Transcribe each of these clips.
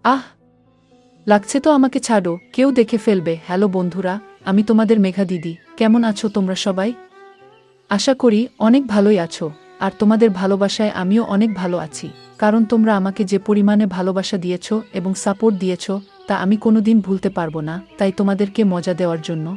আহ, লাগছে তো আমাকে ছাড়ো, কেউ দেখে ফেলবে। হ্যালো বন্ধুরা, আমি তোমাদের মেঘা দিদি। কেমন আছো তোমরা সবাই? আশা করি অনেক ভালোই আছো। আর তোমাদের ভালোবাসায় আমিও অনেক ভালো আছি, কারণ তোমরা আমাকে যে পরিমাণে ভালোবাসা দিয়েছো এবং সাপোর্ট দিয়েছো তা আমি কোনোদিন ভুলতে পারবো না। তাই তোমাদেরকে মজা দেওয়ার জন্য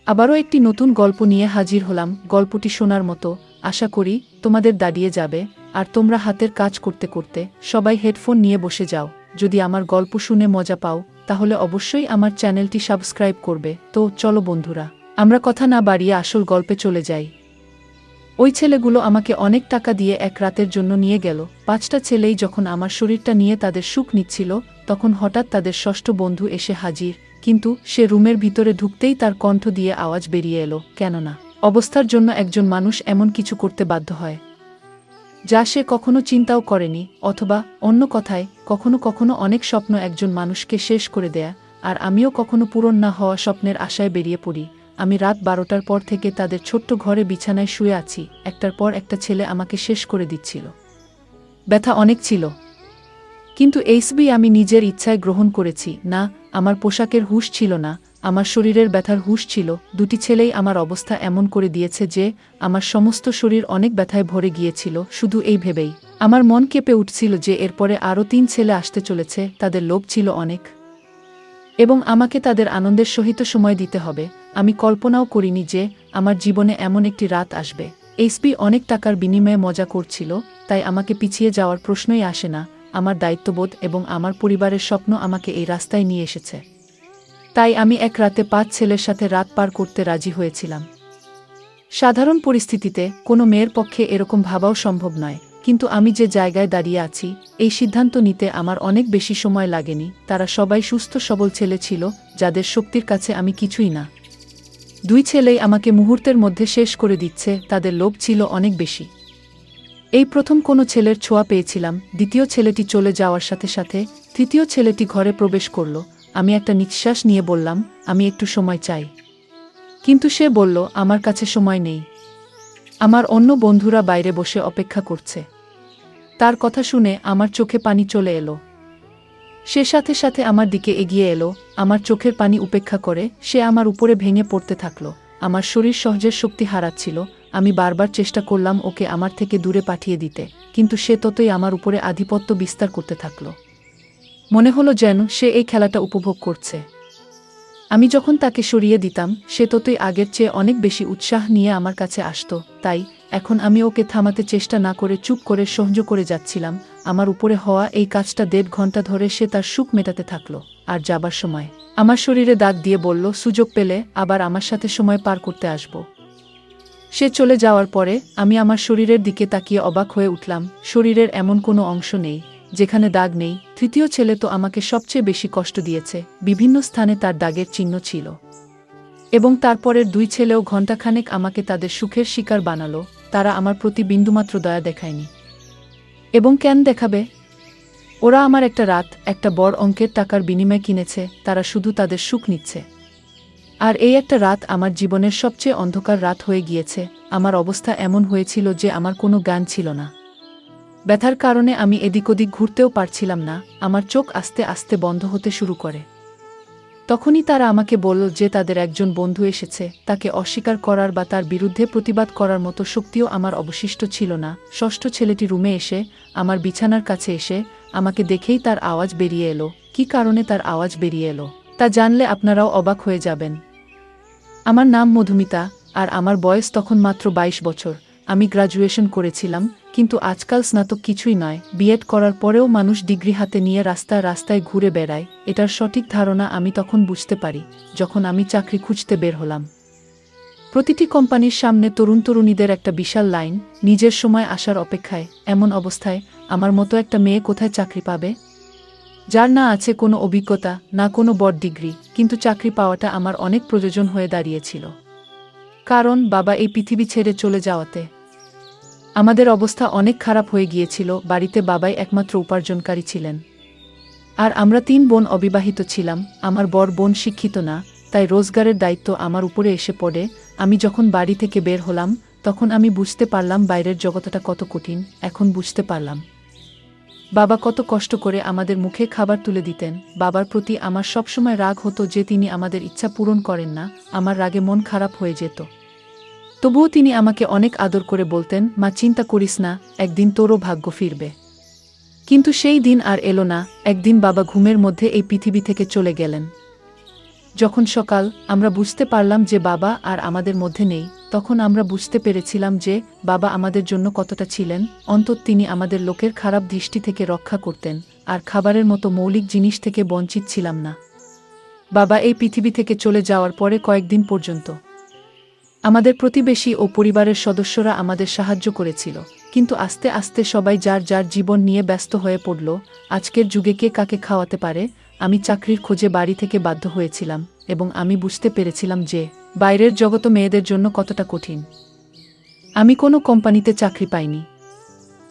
আবারও একটি নতুন গল্প নিয়ে হাজির হলাম। গল্পটি শোনার মতো, আশা করি তোমাদের দাঁড়িয়ে যাবে। আর তোমরা হাতের কাজ করতে করতে সবাই হেডফোন নিয়ে বসে যাও। যদি আমার গল্প শুনে মজা পাও তাহলে অবশ্যই আমার চ্যানেলটি সাবস্ক্রাইব করবে। তো চলো বন্ধুরা, আমরা কথা না বাড়িয়ে আসল গল্পে চলে যাই। ওই ছেলেগুলো আমাকে অনেক টাকা দিয়ে এক রাতের জন্য নিয়ে গেল। 5টা ছেলেই যখন আমার শরীরটা নিয়ে তাদের সুখ নিচ্ছিল, তখন হঠাৎ তাদের ষষ্ঠ বন্ধু এসে হাজির। কিন্তু সে রুমের ভিতরে ঢুকতেই তার কণ্ঠ দিয়ে আওয়াজ বেরিয়ে এলো, কেননা অবস্থার জন্য একজন মানুষ এমন কিছু করতে বাধ্য হয় যা সে কখনো চিন্তাও করেনি, অথবা অন্য কথায় কখনো কখনো অনেক স্বপ্ন একজন মানুষকে শেষ করে দেয়া। আর আমিও কখনো পূরণ না হওয়া স্বপ্নের আশায় বেরিয়ে পড়ি। আমি রাত 12টার পর থেকে তাদের ছোট্ট ঘরে বিছানায় শুয়ে আছি। একটার পর একটা ছেলে আমাকে শেষ করে দিচ্ছিল। ব্যথা অনেক ছিল, কিন্তু এইসবি আমি নিজের ইচ্ছায় গ্রহণ করেছি না। আমার পোশাকের হুঁশ ছিল না, আমার শরীরের ব্যথার হুঁশ ছিল। দুটি ছেলেই আমার অবস্থা এমন করে দিয়েছে যে আমার সমস্ত শরীর অনেক ব্যথায় ভরে গিয়েছিল। শুধু এই ভেবেই আমার মন কেঁপে উঠছিল যে এরপরে আরও 3 ছেলে আসতে চলেছে। তাদের লোভ ছিল অনেক এবং আমাকে তাদের আনন্দের সহিত সময় দিতে হবে। আমি কল্পনাও করিনি যে আমার জীবনে এমন একটি রাত আসবে। এইসবি অনেক টাকার বিনিময়ে মজা করছিল, তাই আমাকে পিছিয়ে যাওয়ার প্রশ্নই আসে না। আমার দায়িত্ববোধ এবং আমার পরিবারের স্বপ্ন আমাকে এই রাস্তায় নিয়ে এসেছে। তাই আমি এক রাতে 5 ছেলের সাথে রাত পার করতে রাজি হয়েছিলাম। সাধারণ পরিস্থিতিতে কোনো মেয়ের পক্ষে এরকম ভাবাও সম্ভব নয়, কিন্তু আমি যে জায়গায় দাঁড়িয়ে আছি, এই সিদ্ধান্ত নিতে আমার অনেক বেশি সময় লাগেনি। তারা সবাই সুস্থ সবল ছেলে ছিল, যাদের শক্তির কাছে আমি কিছুই না। 2 ছেলেই আমাকে মুহূর্তের মধ্যে শেষ করে দিচ্ছে, তাদের লোভ ছিল অনেক বেশি। এই প্রথম কোনো ছেলের ছোঁয়া পেয়েছিলাম। দ্বিতীয় ছেলেটি চলে যাওয়ার সাথে সাথে তৃতীয় ছেলেটি ঘরে প্রবেশ করল। আমি একটা নিঃশ্বাস নিয়ে বললাম, আমি একটু সময় চাই। কিন্তু সে বলল, আমার কাছে সময় নেই, আমার অন্য বন্ধুরা বাইরে বসে অপেক্ষা করছে। তার কথা শুনে আমার চোখে পানি চলে এলো। সে সাথে সাথে আমার দিকে এগিয়ে এলো। আমার চোখের পানি উপেক্ষা করে সে আমার উপরে ভেঙে পড়তে থাকলো। আমার শরীর সহজের শক্তি হারাচ্ছিল। আমি বারবার চেষ্টা করলাম ওকে আমার থেকে দূরে পাঠিয়ে দিতে, কিন্তু সে ততই আমার উপরে আধিপত্য বিস্তার করতে থাকল। মনে হলো যেন সে এই খেলাটা উপভোগ করছে। আমি যখন তাকে সরিয়ে দিতাম, সে ততই আগের চেয়ে অনেক বেশি উৎসাহ নিয়ে আমার কাছে আসতো। তাই এখন আমি ওকে থামাতে চেষ্টা না করে চুপ করে সহ্য করে যাচ্ছিলাম। আমার উপরে হওয়া এই কাজটা 1.5 ঘন্টা ধরে সে তার সুখ মেটাতে থাকলো। আর যাবার সময় আমার শরীরে দাগ দিয়ে বলল, সুযোগ পেলে আবার আমার সাথে সময় পার করতে আসব। সে চলে যাওয়ার পরে আমি আমার শরীরের দিকে তাকিয়ে অবাক হয়ে উঠলাম। শরীরের এমন কোনো অংশ নেই যেখানে দাগ নেই। তৃতীয় ছেলে তো আমাকে সবচেয়ে বেশি কষ্ট দিয়েছে। বিভিন্ন স্থানে তার দাগের চিহ্ন ছিল। এবং তারপরের 2 ছেলেও ঘণ্টাখানেক আমাকে তাদের সুখের শিকার বানালো। তারা আমার প্রতি বিন্দুমাত্র দয়া দেখায়নি। এবং কেন দেখাবে? ওরা আমার একটা রাত, একটা বড় অঙ্কের টাকার বিনিময়ে কিনেছে। তারা শুধু তাদের সুখ নিচ্ছে। আর এই একটা রাত আমার জীবনের সবচেয়ে অন্ধকার রাত হয়ে গিয়েছে। আমার অবস্থা এমন হয়েছিল যে আমার কোনো জ্ঞান ছিল না। ব্যথার কারণে আমি এদিক ওদিক ঘুরতেও পারছিলাম না। আমার চোখ আস্তে আস্তে বন্ধ হতে শুরু করে। তখনই তারা আমাকে বলল যে তাদের একজন বন্ধু এসেছে। তাকে অস্বীকার করার বা তার বিরুদ্ধে প্রতিবাদ করার মতো শক্তিও আমার অবশিষ্ট ছিল না। ষষ্ঠ ছেলেটি রুমে এসে আমার বিছানার কাছে এসে আমাকে দেখেই তার আওয়াজ বেরিয়ে এলো। কী কারণে তার আওয়াজ বেরিয়ে এলো তা জানলে আপনারাও অবাক হয়ে যাবেন। আমার নাম মধুমিতা, আর আমার বয়স তখন মাত্র 22 বছর। আমি গ্র্যাজুয়েশন করেছিলাম, কিন্তু আজকাল স্নাতক কিছুই নয়। বিএড করার পরেও মানুষ ডিগ্রি হাতে নিয়ে রাস্তায় রাস্তায় ঘুরে বেড়ায়। এটার সঠিক ধারণা আমি তখন বুঝতে পারি যখন আমি চাকরি খুঁজতে বের হলাম। প্রতিটি কোম্পানির সামনে তরুণ তরুণীদের একটা বিশাল লাইন, নিজের সময় আসার অপেক্ষায়। এমন অবস্থায় আমার মতো একটা মেয়ে কোথায় চাকরি পাবে, যার না আছে কোনো অভিজ্ঞতা, না কোনো বড় ডিগ্রি? কিন্তু চাকরি পাওয়াটা আমার অনেক প্রয়োজন হয়ে দাঁড়িয়েছিল। কারণ বাবা এই পৃথিবী ছেড়ে চলে যাওয়াতে আমাদের অবস্থা অনেক খারাপ হয়ে গিয়েছিল। বাড়িতে বাবাই একমাত্র উপার্জনকারী ছিলেন, আর আমরা 3 বোন অবিবাহিত ছিলাম। আমার বড় বোন শিক্ষিত না, তাই রোজগারের দায়িত্ব আমার উপরে এসে পড়ে। আমি যখন বাড়ি থেকে বের হলাম, তখন আমি বুঝতে পারলাম বাইরের জগৎটা কত কঠিন। এখন বুঝতে পারলাম বাবা কত কষ্ট করে আমাদের মুখে খাবার তুলে দিতেন। বাবার প্রতি আমার সবসময় রাগ হতো যে তিনি আমাদের ইচ্ছা পূরণ করেন না। আমার রাগে মন খারাপ হয়ে যেত। তবুও তিনি আমাকে অনেক আদর করে বলতেন, মা চিন্তা করিস না, একদিন তোরও ভাগ্য ফিরবে। কিন্তু সেই দিন আর এলো না। একদিন বাবা ঘুমের মধ্যে এই পৃথিবী থেকে চলে গেলেন। যখন সকাল, আমরা বুঝতে পারলাম যে বাবা আর আমাদের মধ্যে নেই, তখন আমরা বুঝতে পেরেছিলাম যে বাবা আমাদের জন্য কতটা ছিলেন। অন্তত তিনি আমাদের লোকের খারাপ দৃষ্টি থেকে রক্ষা করতেন, আর খাবারের মতো মৌলিক জিনিস থেকে বঞ্চিত ছিলাম না। বাবা এই পৃথিবী থেকে চলে যাওয়ার পরে কয়েকদিন পর্যন্ত আমাদের প্রতিবেশী ও পরিবারের সদস্যরা আমাদের সাহায্য করেছিল, কিন্তু আস্তে আস্তে সবাই যার যার জীবন নিয়ে ব্যস্ত হয়ে পড়ল। আজকের যুগে কে কাকে খাওয়াতে পারে? আমি চাকরির খোঁজে বাড়ি থেকে বাধ্য হয়েছিলাম, এবং আমি বুঝতে পেরেছিলাম যে বাইরের জগৎ মেয়েদের জন্য কতটা কঠিন। আমি কোনো কোম্পানিতে চাকরি পাইনি।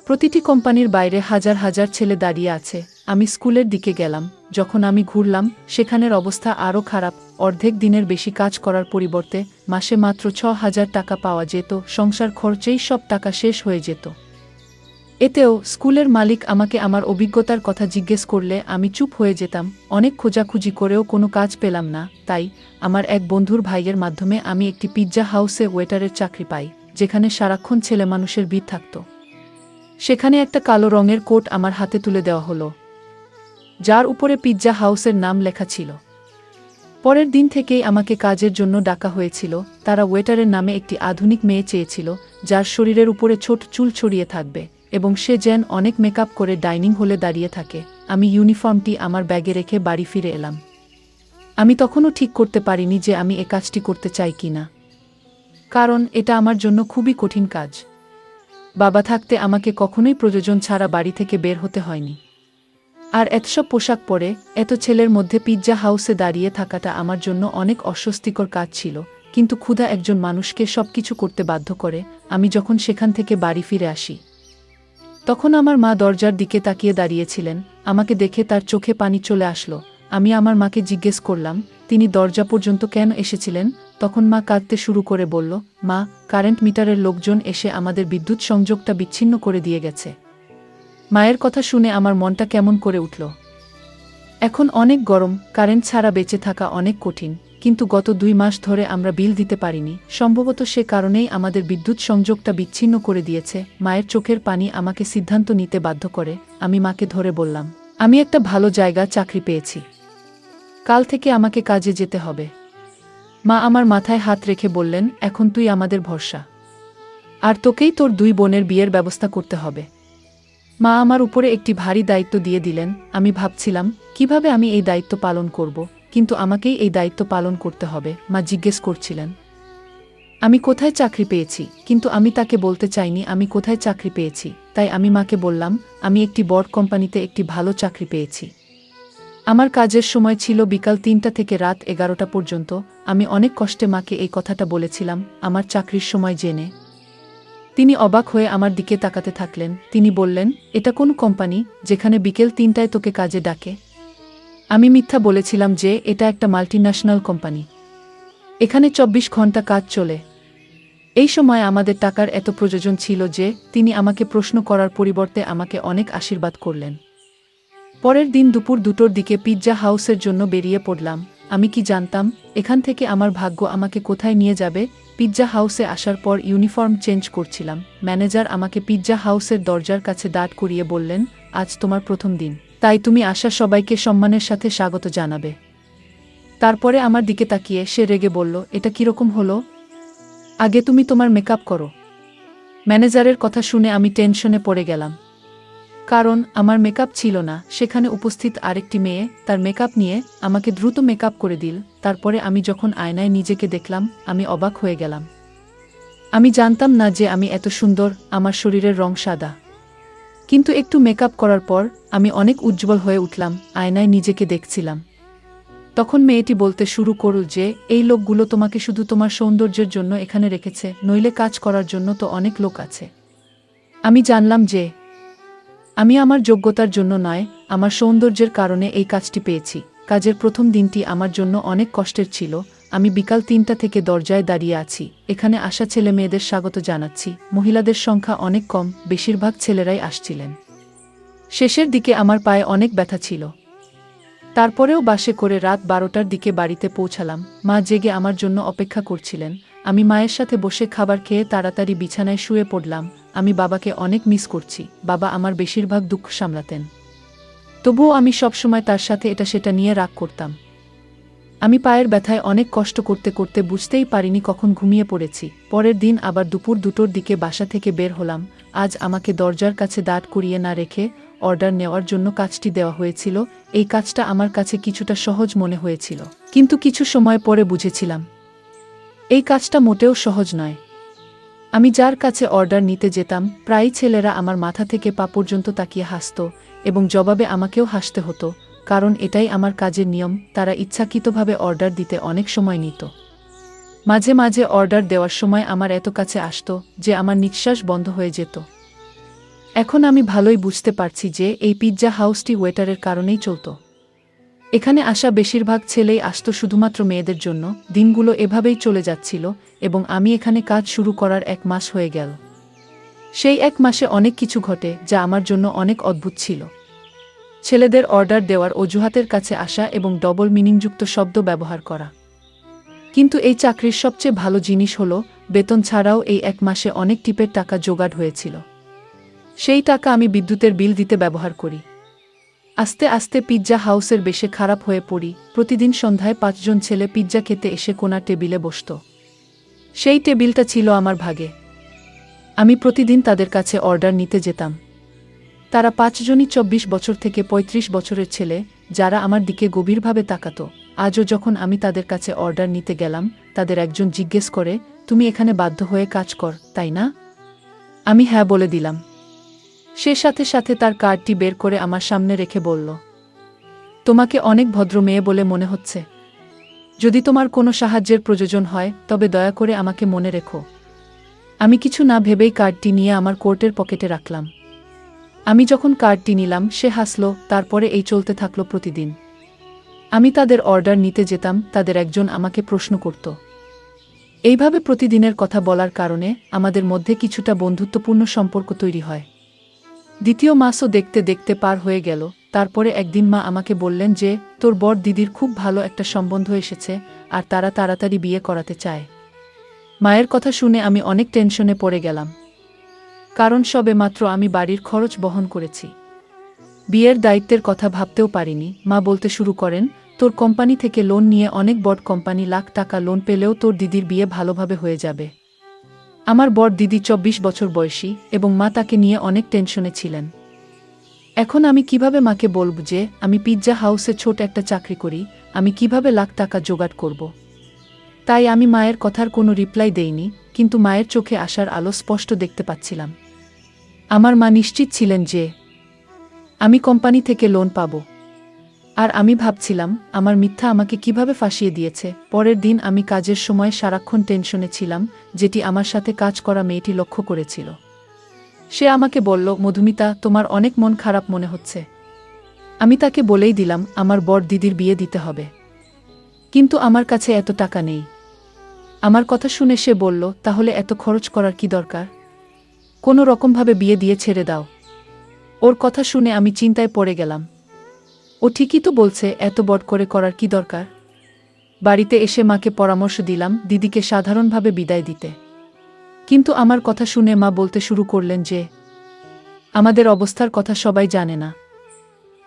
প্রতিটি কোম্পানির বাইরে হাজার হাজার ছেলে দাঁড়িয়ে আছে। আমি স্কুলের দিকে গেলাম। যখন আমি ঘুরলাম, সেখানের অবস্থা আরও খারাপ। অর্ধেক দিনের বেশি কাজ করার পরিবর্তে মাসে মাত্র ৬,০০০ টাকা পাওয়া যেত। সংসার খরচেই সব টাকা শেষ হয়ে যেত। এতেও স্কুলের মালিক আমাকে আমার অভিজ্ঞতার কথা জিজ্ঞেস করলে আমি চুপ হয়ে যেতাম। অনেক খোঁজাখুঁজি করেও কোনো কাজ পেলাম না। তাই আমার এক বন্ধুর ভাইয়ের মাধ্যমে আমি একটি পিৎজা হাউসে ওয়েটারের চাকরি পাই, যেখানে সারাক্ষণ ছেলে মানুষের ভিড় থাকত। সেখানে একটা কালো রঙের কোট আমার হাতে তুলে দেওয়া হলো, যার উপরে পিৎজা হাউসের নাম লেখা ছিল। পরের দিন থেকেই আমাকে কাজের জন্য ডাকা হয়েছিল। তারা ওয়েটারের নামে একটি আধুনিক মেয়ে চেয়েছিল, যার শরীরের উপরে ছোট চুল ছড়িয়ে থাকবে এবং সে যেন অনেক মেকআপ করে ডাইনিং হলে দাঁড়িয়ে থাকে। আমি ইউনিফর্মটি আমার ব্যাগে রেখে বাড়ি ফিরে এলাম। আমি তখনও ঠিক করতে পারিনি যে আমি এ কাজটি করতে চাই কিনা, কারণ এটা আমার জন্য খুবই কঠিন কাজ। বাবা থাকতে আমাকে কখনোই প্রয়োজন ছাড়া বাড়ি থেকে বের হতে হয়নি। আর এতসব পোশাক পরে এত ছেলের মধ্যে পিৎজা হাউসে দাঁড়িয়ে থাকাটা আমার জন্য অনেক অস্বস্তিকর কাজ ছিল। কিন্তু ক্ষুধা একজন মানুষকে সবকিছু করতে বাধ্য করে। আমি যখন সেখান থেকে বাড়ি ফিরে আসি, তখন আমার মা দরজার দিকে তাকিয়ে দাঁড়িয়েছিলেন। আমাকে দেখে তার চোখে পানি চলে আসলো। আমি আমার মাকে জিজ্ঞেস করলাম, তিনি দরজা পর্যন্ত কেন এসেছিলেন? তখন মা কাঁদতে শুরু করে বলল, মা, কারেন্ট মিটারের লোকজন এসে আমাদের বিদ্যুৎ সংযোগটা বিচ্ছিন্ন করে দিয়ে গেছে। মায়ের কথা শুনে আমার মনটা কেমন করে উঠল। এখন অনেক গরম, কারেন্ট ছাড়া বেঁচে থাকা অনেক কঠিন। কিন্তু গত 2 মাস ধরে আমরা বিল দিতে পারিনি। সম্ভবত সে কারণেই আমাদের বিদ্যুৎ সংযোগটা বিচ্ছিন্ন করে দিয়েছে। মায়ের চোখের পানি আমাকে সিদ্ধান্ত নিতে বাধ্য করে। আমি মাকে ধরে বললাম, আমি একটা ভালো জায়গা চাকরি পেয়েছি। কাল থেকে আমাকে কাজে যেতে হবে। মা আমার মাথায় হাত রেখে বললেন, এখন তুই আমাদের ভরসা, আর তোকেই তোর 2 বোনের বিয়ের ব্যবস্থা করতে হবে। মা আমার উপরে একটি ভারী দায়িত্ব দিয়ে দিলেন। আমি ভাবছিলাম কিভাবে আমি এই দায়িত্ব পালন করব, কিন্তু আমাকেই এই দায়িত্ব পালন করতে হবে। মা জিজ্ঞেস করছিলেন আমি কোথায় চাকরি পেয়েছি, কিন্তু আমি তাকে বলতে চাইনি আমি কোথায় চাকরি পেয়েছি। তাই আমি মাকে বললাম, আমি একটি বড় কোম্পানিতে একটি ভালো চাকরি পেয়েছি। আমার কাজের সময় ছিল বিকাল 3টা থেকে রাত 11টা পর্যন্ত। আমি অনেক কষ্টে মাকে এই কথাটা বলেছিলাম আমার চাকরির সময় জেনে। তিনি অবাক হয়ে আমার দিকে তাকাতে থাকলেন। তিনি বললেন, এটা কোন কোম্পানি যেখানে বিকেল 3টায় তোকে কাজে ডাকে? আমি মিথ্যা বলেছিলাম যে এটা একটা মাল্টিন্যাশনাল কোম্পানি, এখানে 24 ঘন্টা কাজ চলে। এই সময় আমাদের টাকার এত প্রয়োজন ছিল যে তিনি আমাকে প্রশ্ন করার পরিবর্তে আমাকে অনেক আশীর্বাদ করলেন। পরের দিন দুপুর 2টোর দিকে পিৎজা হাউসের জন্য বেরিয়ে পড়লাম। আমি কি জানতাম এখান থেকে আমার ভাগ্য আমাকে কোথায় নিয়ে যাবে। পিৎজা হাউসে আসার পর ইউনিফর্ম চেঞ্জ করছিলাম। ম্যানেজার আমাকে পিৎজা হাউসের দরজার কাছে দাঁড় করিয়ে বললেন, আজ তোমার প্রথম দিন, তাই তুমি আসা সবাইকে সম্মানের সাথে স্বাগত জানাবে। তারপরে আমার দিকে তাকিয়ে সে রেগে বলল, এটা কিরকম হলো? আগে তুমি তোমার মেকআপ করো। ম্যানেজারের কথা শুনে আমি টেনশনে পড়ে গেলাম, কারণ আমার মেকআপ ছিল না। সেখানে উপস্থিত আরেকটি মেয়ে তার মেকআপ নিয়ে আমাকে দ্রুত মেকআপ করে দিল। তারপরে আমি যখন আয়নায় নিজেকে দেখলাম, আমি অবাক হয়ে গেলাম। আমি জানতাম না যে আমি এত সুন্দর। আমার শরীরের রং সাদা, কিন্তু একটু মেকআপ করার পর আমি অনেক উজ্জ্বল হয়ে উঠলাম। আয়নায় নিজেকে দেখছিলাম। তখন মেয়েটি বলতে শুরু করল যে এই লোকগুলো তোমাকে শুধু তোমার সৌন্দর্যের জন্য এখানে রেখেছে, নইলে কাজ করার জন্য তো অনেক লোক আছে। আমি জানলাম যে আমি আমার যোগ্যতার জন্য নয়, আমার সৌন্দর্যের কারণে এই কাজটি পেয়েছি। কাজের প্রথম দিনটি আমার জন্য অনেক কষ্টের ছিল। আমি বিকাল 3টা থেকে দরজায় দাঁড়িয়ে আছি। এখানে আসা ছেলে মেয়েদের স্বাগত জানাচ্ছি। মহিলাদের সংখ্যা অনেক কম, বেশিরভাগ ছেলেরাই আসছিলেন। শেষের দিকে আমার পায়ে অনেক ব্যথা ছিল। তারপরেও বাসে করে রাত 12টার দিকে বাড়িতে পৌঁছালাম। মা জেগে আমার জন্য অপেক্ষা করছিলেন। আমি মায়ের সাথে বসে খাবার খেয়ে তাড়াতাড়ি বিছানায় শুয়ে পড়লাম। আমি বাবাকে অনেক মিস করছি। বাবা আমার বেশিরভাগ দুঃখ সামলাতেন। তবুও আমি সবসময় তার সাথে এটা সেটা নিয়ে রাগ করতাম। আমি পায়ের ব্যথায় অনেক কষ্ট করতে করতে বুঝতেই পারিনি কখন ঘুমিয়ে পড়েছি। পরের দিন আবার দুপুর 2টোর দিকে বাসা থেকে বের হলাম। আজ আমাকে দরজার কাছে দাঁড় করিয়ে না রেখে অর্ডার নেওয়ার জন্য কাজটি দেওয়া হয়েছিল। এই কাজটা আমার কাছে কিছুটা সহজ মনে হয়েছিল, কিন্তু কিছু সময় পরে বুঝেছিলাম এই কাজটা মোটেও সহজ নয়। আমি যার কাছে অর্ডার নিতে যেতাম, প্রায়ই ছেলেরা আমার মাথা থেকে পা পর্যন্ত তাকিয়ে হাসত এবং জবাবে আমাকেও হাসতে হতো, কারণ এটাই আমার কাজের নিয়ম। তারা ইচ্ছাকৃতভাবে অর্ডার দিতে অনেক সময় নিত। মাঝে মাঝে অর্ডার দেওয়ার সময় আমার এত কাছে আসত যে আমার নিঃশ্বাস বন্ধ হয়ে যেত। এখন আমি ভালোই বুঝতে পারছি যে এই পিৎজা হাউসটি ওয়েটারের কারণেই চলত। এখানে আসা বেশিরভাগ ছেলেই আসত শুধুমাত্র মেয়েদের জন্য। দিনগুলো এভাবেই চলে যাচ্ছিল এবং আমি এখানে কাজ শুরু করার 1 মাস হয়ে গেল। সেই 1 মাসে অনেক কিছু ঘটে যা আমার জন্য অনেক অদ্ভুত ছিল। ছেলেদের অর্ডার দেওয়ার অজুহাতের কাছে আসা এবং ডবল মিনিংযুক্ত শব্দ ব্যবহার করা। কিন্তু এই চাকরির সবচেয়ে ভালো জিনিস হলো বেতন ছাড়াও এই 1 মাসে অনেক টিপের টাকা জোগাড় হয়েছিল। সেই টাকা আমি বিদ্যুতের বিল দিতে ব্যবহার করি। আস্তে আস্তে পিৎজা হাউসের বেশে খারাপ হয়ে পড়ি। প্রতিদিন সন্ধ্যায় 5 জন ছেলে পিৎজা খেতে এসে কোনা টেবিলে বসত। সেই টেবিলটা ছিল আমার ভাগে। আমি প্রতিদিন তাদের কাছে অর্ডার নিতে যেতাম। তারা 5 জনই 24 বছর থেকে 35 বছরের ছেলে, যারা আমার দিকে গভীরভাবে তাকাত। আজও যখন আমি তাদের কাছে অর্ডার নিতে গেলাম, তাদের একজন জিজ্ঞেস করে, তুমি এখানে বাধ্য হয়ে কাজ কর, তাই না? আমি হ্যাঁ বলে দিলাম। সে সাথে সাথে তার কার্ডটি বের করে আমার সামনে রেখে বলল, তোমাকে অনেক ভদ্র মেয়ে বলে মনে হচ্ছে। যদি তোমার কোনো সাহায্যের প্রয়োজন হয় তবে দয়া করে আমাকে মনে রেখো। আমি কিছু না ভেবেই কার্ডটি নিয়ে আমার কোটের পকেটে রাখলাম। আমি যখন কার্ডটি নিলাম সে হাসল। তারপরে এই চলতে থাকলো প্রতিদিন। আমি তাদের অর্ডার নিতে যেতাম, তাদের একজন আমাকে প্রশ্ন করত। এইভাবে প্রতিদিনের কথা বলার কারণে আমাদের মধ্যে কিছুটা বন্ধুত্বপূর্ণ সম্পর্ক তৈরি হয়। দ্বিতীয় মাসও দেখতে দেখতে পার হয়ে গেল। তারপরে একদিন মা আমাকে বললেন যে তোর বড় দিদির খুব ভালো একটা সম্বন্ধ এসেছে আর তারা তাড়াতাড়ি বিয়ে করাতে চায়। মায়ের কথা শুনে আমি অনেক টেনশনে পড়ে গেলাম, কারণ সবে মাত্র আমি বাড়ির খরচ বহন করেছি। বিয়ের দায়িত্বের কথা ভাবতেও পারিনি। মা বলতে শুরু করেন, তোর কোম্পানি থেকে লোন নিয়ে অনেক বড় কোম্পানি লাখ টাকা লোন পেলেও তোর দিদির বিয়ে ভালোভাবে হয়ে যাবে। আমার বড় দিদি 24 বছর বয়সী এবং মা তাকে নিয়ে অনেক টেনশনে ছিলেন। এখন আমি কিভাবে মাকে বলব যে আমি পিৎজা হাউসে ছোট একটা চাকরি করি, আমি কিভাবে লাখ টাকা জোগাড় করব? তাই আমি মায়ের কথার কোনো রিপ্লাই দেইনি, কিন্তু মায়ের চোখে আসার আলো স্পষ্ট দেখতে পাচ্ছিলাম। আমার মা নিশ্চিত ছিলেন যে আমি কোম্পানি থেকে লোন পাব। আর আমি ভাবছিলাম আমার মিথ্যা আমাকে কিভাবে ফাঁসিয়ে দিয়েছে। পরের দিন আমি কাজের সময় সারাক্ষণ টেনশনে ছিলাম, যেটি আমার সাথে কাজ করা মেয়েটি লক্ষ্য করেছিল। সে আমাকে বলল, মধুমিতা, তোমার অনেক মন খারাপ মনে হচ্ছে। আমি তাকে বলেই দিলাম আমার বড় দিদির বিয়ে দিতে হবে, কিন্তু আমার কাছে এত টাকা নেই। আমার কথা শুনে সে বলল, তাহলে এত খরচ করার কি দরকার? কোনো রকমভাবে বিয়ে দিয়ে ছেড়ে দাও। ওর কথা শুনে আমি চিন্তায় পড়ে গেলাম। ও ঠিকই তো বলছে, এত বড় করে করার কি দরকার? বাড়িতে এসে মাকে পরামর্শ দিলাম দিদিকে সাধারণভাবে বিদায় দিতে। কিন্তু আমার কথা শুনে মা বলতে শুরু করলেন যে আমাদের অবস্থার কথা সবাই জানে না।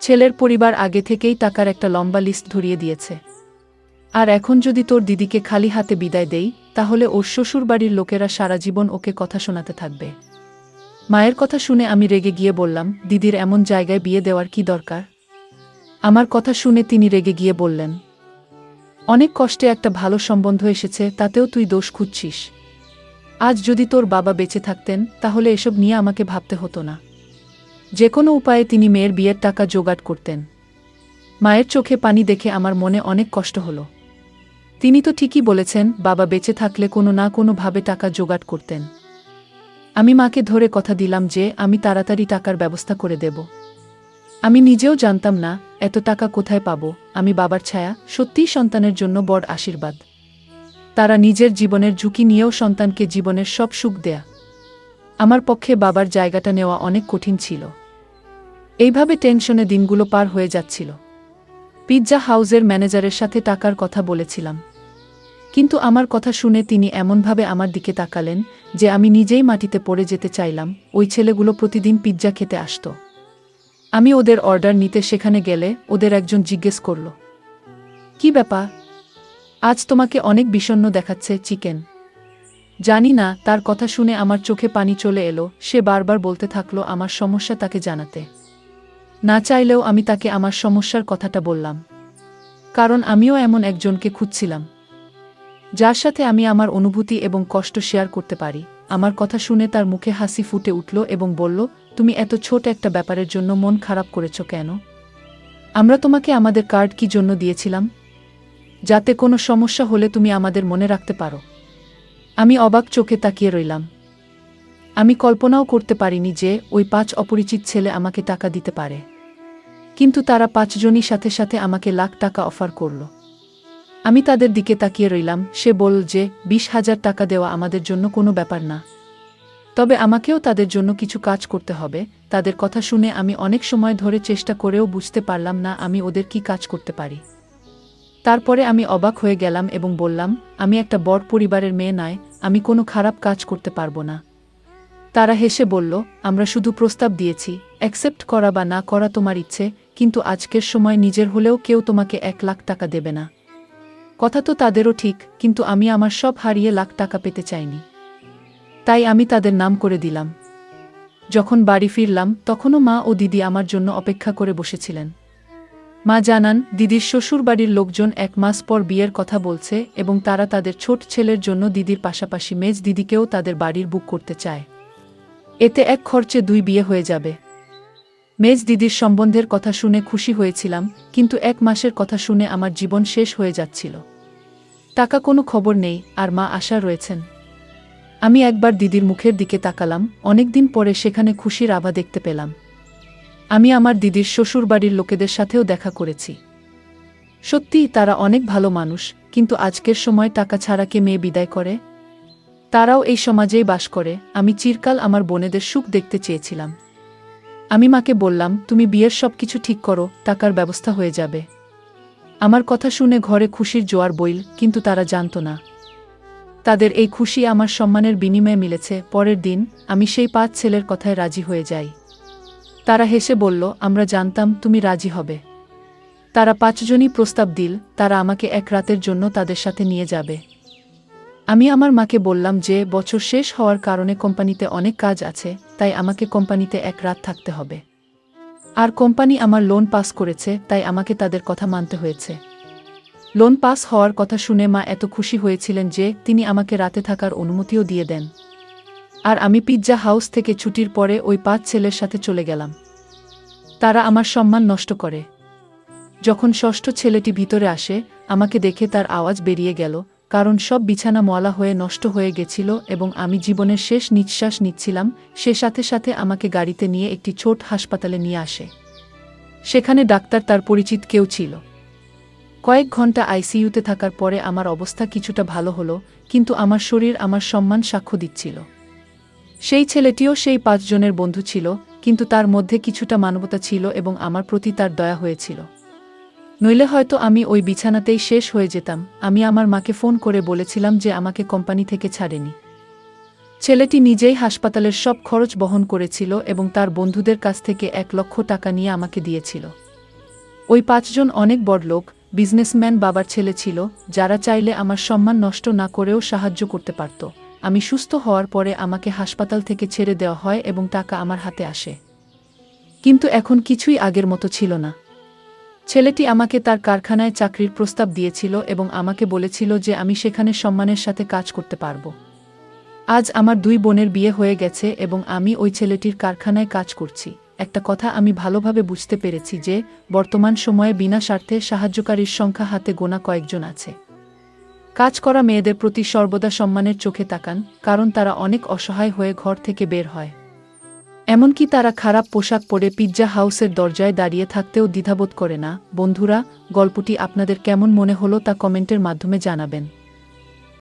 ছেলের পরিবার আগে থেকেই টাকার একটা লম্বা লিস্ট ধরিয়ে দিয়েছে। আর এখন যদি তোর দিদিকে খালি হাতে বিদায় দেই, তাহলে ওর শ্বশুরবাড়ির লোকেরা সারা জীবন ওকে কথা শোনাতে থাকবে। মায়ের কথা শুনে আমি রেগে গিয়ে বললাম, দিদির এমন জায়গায় বিয়ে দেওয়ার কি দরকার? আমার কথা শুনে তিনি রেগে গিয়ে বললেন, অনেক কষ্টে একটা ভালো সম্বন্ধ এসেছে, তাতেও তুই দোষ খুঁজছিস। আজ যদি তোর বাবা বেঁচে থাকতেন তাহলে এসব নিয়ে আমাকে ভাবতে হতো না। যে কোনো উপায়ে তিনি মেয়ের বিয়ের টাকা জোগাড় করতেন। মায়ের চোখে পানি দেখে আমার মনে অনেক কষ্ট হলো। তিনি তো ঠিকই বলেছেন, বাবা বেঁচে থাকলে কোনো না কোনো ভাবে টাকা জোগাড় করতেন। আমি মাকে ধরে কথা দিলাম যে আমি তাড়াতাড়ি টাকার ব্যবস্থা করে দেব। আমি নিজেও জানতাম না এত টাকা কোথায় পাব। আমি বাবার ছায়া, সত্যিই সন্তানের জন্য বড় আশীর্বাদ। তারা নিজের জীবনের ঝুঁকি নিয়েও সন্তানকে জীবনের সব সুখ দেয়া। আমার পক্ষে বাবার জায়গাটা নেওয়া অনেক কঠিন ছিল। এইভাবে টেনশনে দিনগুলো পার হয়ে যাচ্ছিল। পিৎজা হাউসের ম্যানেজারের সাথে টাকার কথা বলেছিলাম, কিন্তু আমার কথা শুনে তিনি এমনভাবে আমার দিকে তাকালেন যে আমি নিজেই মাটিতে পড়ে যেতে চাইলাম। ওই ছেলেগুলো প্রতিদিন পিৎজা খেতে আসত। আমি ওদের অর্ডার নিতে সেখানে গেলে ওদের একজন জিজ্ঞেস করল, কি ব্যাপার, আজ তোমাকে অনেক বিষণ্ণ দেখাচ্ছে চিকেন? জানি না, তার কথা শুনে আমার চোখে পানি চলে এলো। সে বারবার বলতে থাকলো আমার সমস্যা তাকে জানাতে। না চাইলেও আমি তাকে আমার সমস্যার কথাটা বললাম, কারণ আমিও এমন একজনকে খুঁজছিলাম যার সাথে আমি আমার অনুভূতি এবং কষ্ট শেয়ার করতে পারি। আমার কথা শুনে তার মুখে হাসি ফুটে উঠল এবং বলল, তুমি এত ছোট একটা ব্যাপারের জন্য মন খারাপ করেছ কেন? আমরা তোমাকে আমাদের কার্ড কি জন্য দিয়েছিলাম? যাতে কোনো সমস্যা হলে তুমি আমাদের মনে রাখতে পারো। আমি অবাক চোখে তাকিয়ে রইলাম। আমি কল্পনাও করতে পারিনি যে ওই 5 অপরিচিত ছেলে আমাকে টাকা দিতে পারে, কিন্তু তারা 5 জনই সাথে সাথে আমাকে লাখ টাকা অফার করল। আমি তাদের দিকে তাকিয়ে রইলাম। সে বলল যে 20,000 টাকা দেওয়া আমাদের জন্য কোনো ব্যাপার না, তবে আমাকেও তাদের জন্য কিছু কাজ করতে হবে। তাদের কথা শুনে আমি অনেক সময় ধরে চেষ্টা করেও বুঝতে পারলাম না আমি ওদের কি কাজ করতে পারি। তারপরে আমি অবাক হয়ে গেলাম এবং বললাম, আমি একটা বড় পরিবারের মেয়ে নয়, আমি কোনো খারাপ কাজ করতে পারবো না। তারা হেসে বলল, আমরা শুধু প্রস্তাব দিয়েছি, অ্যাকসেপ্ট করা বা না করা তোমার ইচ্ছে, কিন্তু আজকের সময় নিজের হলেও কেউ তোমাকে 1 লাখ টাকা দেবে না। কথা তো তাদেরও ঠিক, কিন্তু আমি আমার সব হারিয়ে লাখ টাকা পেতে চাইনি। তাই আমি তাদের নাম করে দিলাম। যখন বাড়ি ফিরলাম তখনও মা ও দিদি আমার জন্য অপেক্ষা করে বসেছিলেন। মা জানান, দিদির শ্বশুরবাড়ির লোকজন 1 মাস পর বিয়ের কথা বলছে এবং তারা তাদের ছোট ছেলের জন্য দিদির পাশাপাশি মেজ দিদিকেও তাদের বাড়ির বুক করতে চায়। এতে এক খরচে 2 বিয়ে হয়ে যাবে। মেজ দিদির সম্বন্ধের কথা শুনে খুশি হয়েছিলাম, কিন্তু 1 মাসের কথা শুনে আমার জীবন শেষ হয়ে যাচ্ছিল। টাকা কোনো খবর নেই, আর মা আশা রয়েছেন। আমি একবার দিদির মুখের দিকে তাকালাম। অনেকদিন পরে সেখানে খুশির আভা দেখতে পেলাম। আমি আমার দিদির শ্বশুরবাড়ির লোকেদের সাথেও দেখা করেছি। সত্যিই তারা অনেক ভালো মানুষ, কিন্তু আজকের সময় টাকা ছাড়া কে মেয়ে বিদায় করে? তারাও এই সমাজেই বাস করে। আমি চিরকাল আমার বোনেদের সুখ দেখতে চেয়েছিলাম। আমি মাকে বললাম, তুমি বিয়ের সবকিছু ঠিক করো, টাকার ব্যবস্থা হয়ে যাবে। আমার কথা শুনে ঘরে খুশির জোয়ার বইল, কিন্তু তারা জানত না তাদের এই খুশি আমার সম্মানের বিনিময়ে মিলেছে। পরের দিন আমি সেই 5 ছেলের কথায় রাজি হয়ে যাই। তারা হেসে বলল, আমরা জানতাম তুমি রাজি হবে। তারা 5 জনই প্রস্তাব দিল, তারা আমাকে 1 রাতের জন্য তাদের সাথে নিয়ে যাবে। আমি আমার মাকে বললাম যে বছর শেষ হওয়ার কারণে কোম্পানিতে অনেক কাজ আছে, তাই আমাকে কোম্পানিতে 1 রাত থাকতে হবে। আর কোম্পানি আমার লোন পাস করেছে, তাই আমাকে তাদের কথা মানতে হয়েছে। লোন পাস হওয়ার কথা শুনে মা এত খুশি হয়েছিলেন যে তিনি আমাকে রাতে থাকার অনুমতিও দিয়ে দেন। আর আমি পিৎজা হাউস থেকে ছুটির পরে ওই 5 ছেলের সাথে চলে গেলাম। তারা আমার সম্মান নষ্ট করে। যখন ষষ্ঠ ছেলেটি ভিতরে আসে, আমাকে দেখে তার আওয়াজ বেরিয়ে গেল, কারণ সব বিছানা ময়লা হয়ে নষ্ট হয়ে গেছিল এবং আমি জীবনের শেষ নিঃশ্বাস নিচ্ছিলাম। সে সাথে সাথে আমাকে গাড়িতে নিয়ে একটি ছোট হাসপাতালে নিয়ে আসে। সেখানে ডাক্তার তার পরিচিত কেউ ছিল। কয়েক ঘন্টা আইসিইউতে থাকার পরে আমার অবস্থা কিছুটা ভালো হলো, কিন্তু আমার শরীর আমার সম্মান সাক্ষ্য দিচ্ছিল। সেই ছেলেটিও সেই 5 জনের বন্ধু ছিল, কিন্তু তার মধ্যে কিছুটা মানবতা ছিল এবং আমার প্রতি তার দয়া হয়েছিল। নইলে হয়তো আমি ওই বিছানাতেই শেষ হয়ে যেতাম। আমি আমার মাকে ফোন করে বলেছিলাম যে আমাকে কোম্পানি থেকে ছাড়েনি। ছেলেটি নিজেই হাসপাতালের সব খরচ বহন করেছিল এবং তার বন্ধুদের কাছ থেকে 1 লক্ষ টাকা নিয়ে আমাকে দিয়েছিল। ওই 5 জন অনেক বড়লোক, বিজনেসম্যান বাবার ছেলে ছিল, যারা চাইলে আমার সম্মান নষ্ট না করেও সাহায্য করতে পারত। আমি সুস্থ হওয়ার পরে আমাকে হাসপাতাল থেকে ছেড়ে দেওয়া হয় এবং টাকা আমার হাতে আসে। কিন্তু এখন কিছুই আগের মতো ছিল না। ছেলেটি আমাকে তার কারখানায় চাকরির প্রস্তাব দিয়েছিল এবং আমাকে বলেছিল যে আমি সেখানে সম্মানের সাথে কাজ করতে পারব। আজ আমার 2 বোনের বিয়ে হয়ে গেছে এবং আমি ওই ছেলেটির কারখানায় কাজ করছি। একটা কথা আমি ভালোভাবে বুঝতে পেরেছি যে বর্তমান সময়ে বিনা স্বার্থে সাহায্যকারীর সংখ্যা হাতে গোনা কয়েকজন আছে। কাজ করা মেয়েদের প্রতি সর্বদা সম্মানের চোখে তাকান, কারণ তারা অনেক অসহায় হয়ে ঘর থেকে বের হয়। এমনকি তারা খারাপ পোশাক পরে পিৎজা হাউসের দরজায় দাঁড়িয়ে থাকতেও দ্বিধাবোধ করে না। বন্ধুরা, গল্পটি আপনাদের কেমন মনে হলো তা কমেন্টের মাধ্যমে জানাবেন।